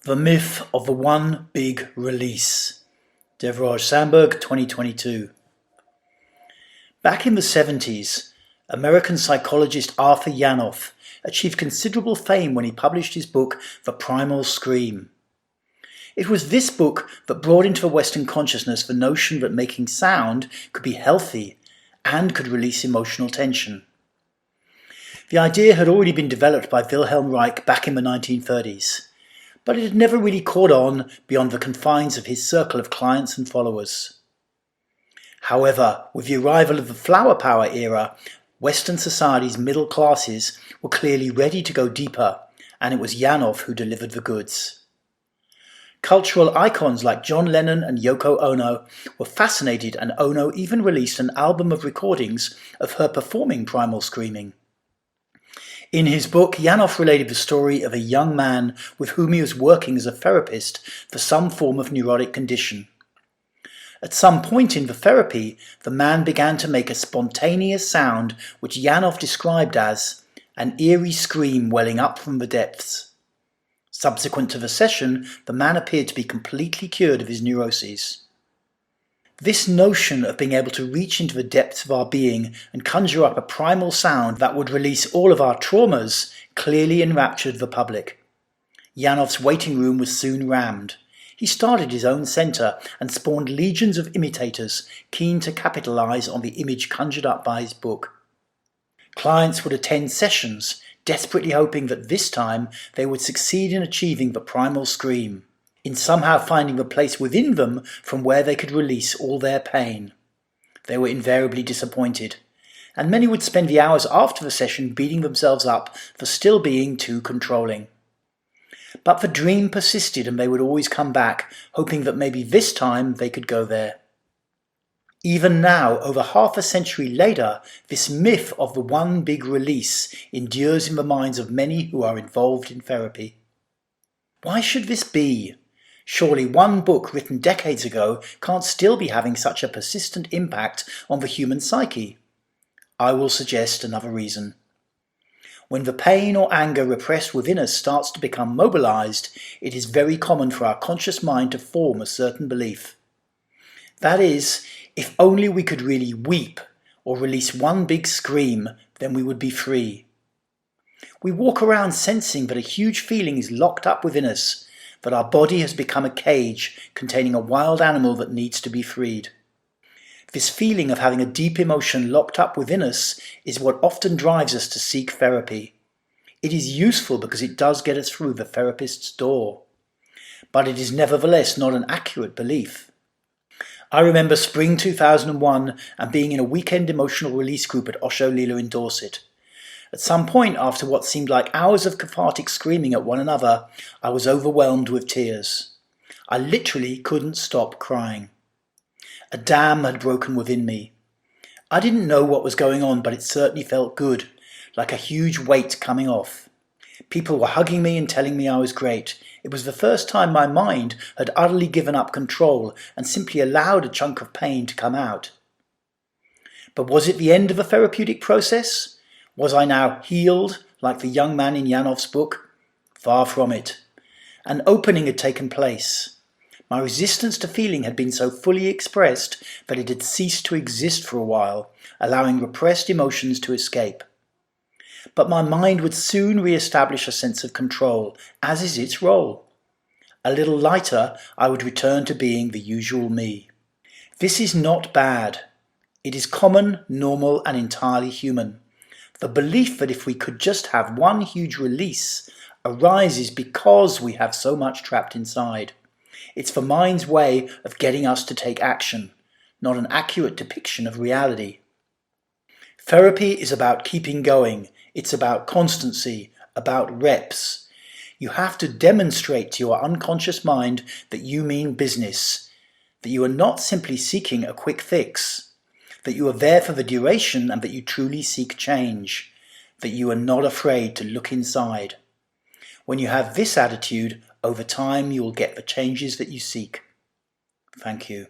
The Myth of the One Big Release. Devraj Sandberg, 2022. Back in the 70s, American psychologist Arthur Janov achieved considerable fame when he published his book, The Primal Scream. It was this book that brought into the Western consciousness the notion that making sound could be healthy and could release emotional tension. The idea had already been developed by Wilhelm Reich back in the 1930s. But it had never really caught on beyond the confines of his circle of clients and followers. However, with the arrival of the flower power era, Western society's middle classes were clearly ready to go deeper, and it was Janov who delivered the goods. Cultural icons like John Lennon and Yoko Ono were fascinated, and Ono even released an album of recordings of her performing primal screaming. In his book, Janov related the story of a young man with whom he was working as a therapist for some form of neurotic condition. At some point in the therapy, the man began to make a spontaneous sound which Janov described as an eerie scream welling up from the depths. Subsequent to the session, the man appeared to be completely cured of his neuroses. This notion of being able to reach into the depths of our being and conjure up a primal sound that would release all of our traumas clearly enraptured the public. Janov's waiting room was soon rammed. He started his own centre and spawned legions of imitators keen to capitalise on the image conjured up by his book. Clients would attend sessions, desperately hoping that this time they would succeed in achieving the primal scream, in somehow finding the place within them from where they could release all their pain. They were invariably disappointed, and many would spend the hours after the session beating themselves up for still being too controlling. But the dream persisted, and they would always come back, hoping that maybe this time they could go there. Even now, over half a century later, this myth of the one big release endures in the minds of many who are involved in therapy. Why should this be? Surely one book written decades ago can't still be having such a persistent impact on the human psyche. I will suggest another reason. When the pain or anger repressed within us starts to become mobilized, it is very common for our conscious mind to form a certain belief. That is, if only we could really weep or release one big scream, then we would be free. We walk around sensing that a huge feeling is locked up within us, that our body has become a cage containing a wild animal that needs to be freed. This feeling of having a deep emotion locked up within us is what often drives us to seek therapy. It is useful because it does get us through the therapist's door. But it is nevertheless not an accurate belief. I remember spring 2001 and being in a weekend emotional release group at Osho Lila in Dorset. At some point, after what seemed like hours of cathartic screaming at one another, I was overwhelmed with tears. I literally couldn't stop crying. A dam had broken within me. I didn't know what was going on, but it certainly felt good, like a huge weight coming off. People were hugging me and telling me I was great. It was the first time my mind had utterly given up control and simply allowed a chunk of pain to come out. But was it the end of a therapeutic process? Was I now healed, like the young man in Janov's book? Far from it. An opening had taken place. My resistance to feeling had been so fully expressed that it had ceased to exist for a while, allowing repressed emotions to escape. But my mind would soon re-establish a sense of control, as is its role. A little lighter, I would return to being the usual me. This is not bad. It is common, normal, and entirely human. The belief that if we could just have one huge release arises because we have so much trapped inside. It's the mind's way of getting us to take action, not an accurate depiction of reality. Therapy is about keeping going. It's about constancy, about reps. You have to demonstrate to your unconscious mind that you mean business, that you are not simply seeking a quick fix, that you are there for the duration and that you truly seek change, that you are not afraid to look inside. When you have this attitude, over time you will get the changes that you seek. Thank you.